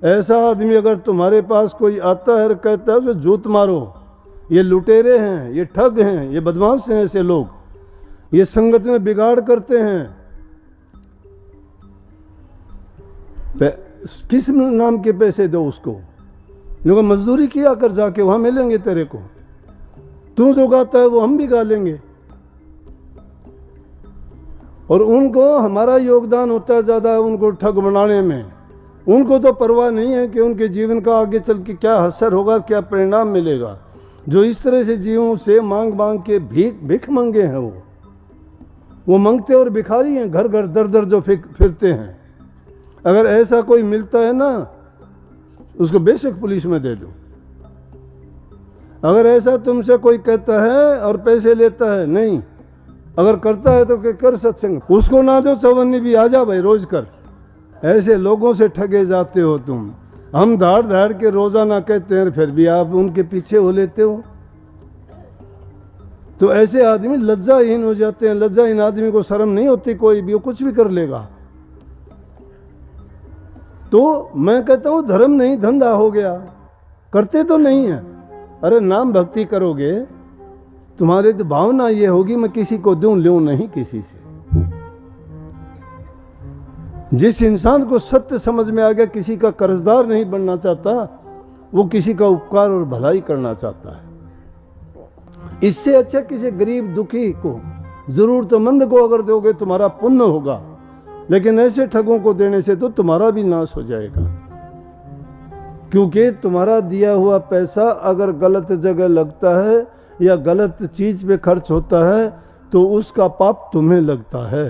ऐसा आदमी अगर तुम्हारे पास कोई आता है और कहता है उसे जूत मारो, ये लुटेरे हैं, ये ठग हैं, ये बदमाश हैं, ऐसे लोग ये संगत में बिगाड़ करते हैं, किस नाम के पैसे दो उसको? लोग मजदूरी किया कर, जाके वहां मिलेंगे तेरे को। तू जो गाता है वो हम भी गा लेंगे। और उनको हमारा योगदान होता है ज़्यादा उनको ठग बनाने में। उनको तो परवाह नहीं है कि उनके जीवन का आगे चल के क्या असर होगा, क्या परिणाम मिलेगा। जो इस तरह से जीवों से मांग मांग के भीख मंगे हैं, वो मांगते और भिखारी हैं, घर घर दर दर जो फिरते हैं। अगर ऐसा कोई मिलता है ना, उसको बेशक पुलिस में दे दो। अगर ऐसा तुमसे कोई कहता है और पैसे लेता है, नहीं, अगर करता है तो कर सत्संग, उसको ना दो चवन्नी भी, आ जा भाई रोज कर। ऐसे लोगों से ठगे जाते हो तुम। हम धाड़ धाड़ के रोजाना कहते हैं, फिर भी आप उनके पीछे हो लेते हो। तो ऐसे आदमी लज्जाहीन हो जाते हैं। लज्जाहीन आदमी को शर्म नहीं होती कोई भी, वो कुछ भी कर लेगा। तो मैं कहता हूं धर्म नहीं धंधा हो गया। करते तो नहीं है। अरे नाम भक्ति करोगे, तुम्हारी तो भावना ये होगी मैं किसी को दूं, लूं नहीं किसी से। जिस इंसान को सत्य समझ में आ गया, किसी का कर्जदार नहीं बनना चाहता, वो किसी का उपकार और भलाई करना चाहता है। इससे अच्छा किसी गरीब दुखी को, जरूरतमंद को अगर दोगे तुम्हारा पुण्य होगा। लेकिन ऐसे ठगों को देने से तो तुम्हारा भी नाश हो जाएगा। क्योंकि तुम्हारा दिया हुआ पैसा अगर गलत जगह लगता है या गलत चीज पे खर्च होता है तो उसका पाप तुम्हें लगता है।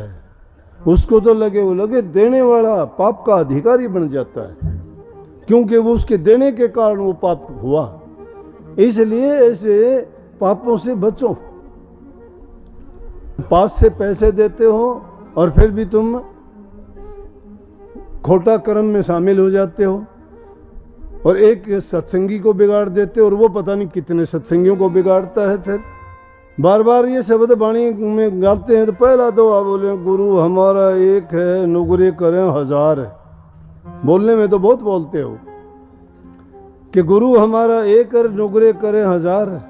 उसको तो लगे वो लगे, देने वाला पाप का अधिकारी बन जाता है, क्योंकि वो उसके देने के कारण वो पाप हुआ। इसलिए ऐसे पापों से बचो। पास से पैसे देते हो और फिर भी तुम खोटा कर्म में शामिल हो जाते हो और एक सत्संगी को बिगाड़ देते हो, और वो पता नहीं कितने सत्संगियों को बिगाड़ता है। फिर बार बार ये शब्द वाणी में गाते हैं तो पहला तो आप बोले गुरु हमारा एक है, नुगरे करें हजार है। बोलने में तो बहुत बोलते हो कि गुरु हमारा एक है, नुगरे करें हजार है।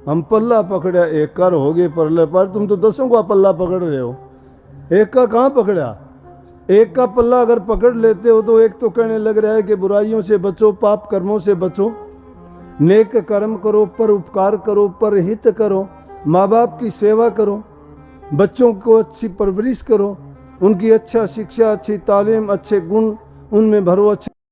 हम पल्ला पकड़ा एक कर हो गए परले पर, तुम तो 10 का पल्ला पकड़ रहे हो, एक का कहाँ पकड़ा? एक का पल्ला अगर पकड़ लेते हो तो एक तो कहने लग रहा है कि बुराइयों से बचो, पाप कर्मों से बचो, नेक कर्म करो, पर उपकार करो, पर हित करो, माँ बाप की सेवा करो, बच्चों को अच्छी परवरिश करो, उनकी अच्छा शिक्षा, अच्छी तालीम, अच्छे गुण उनमें भरो, अच्छे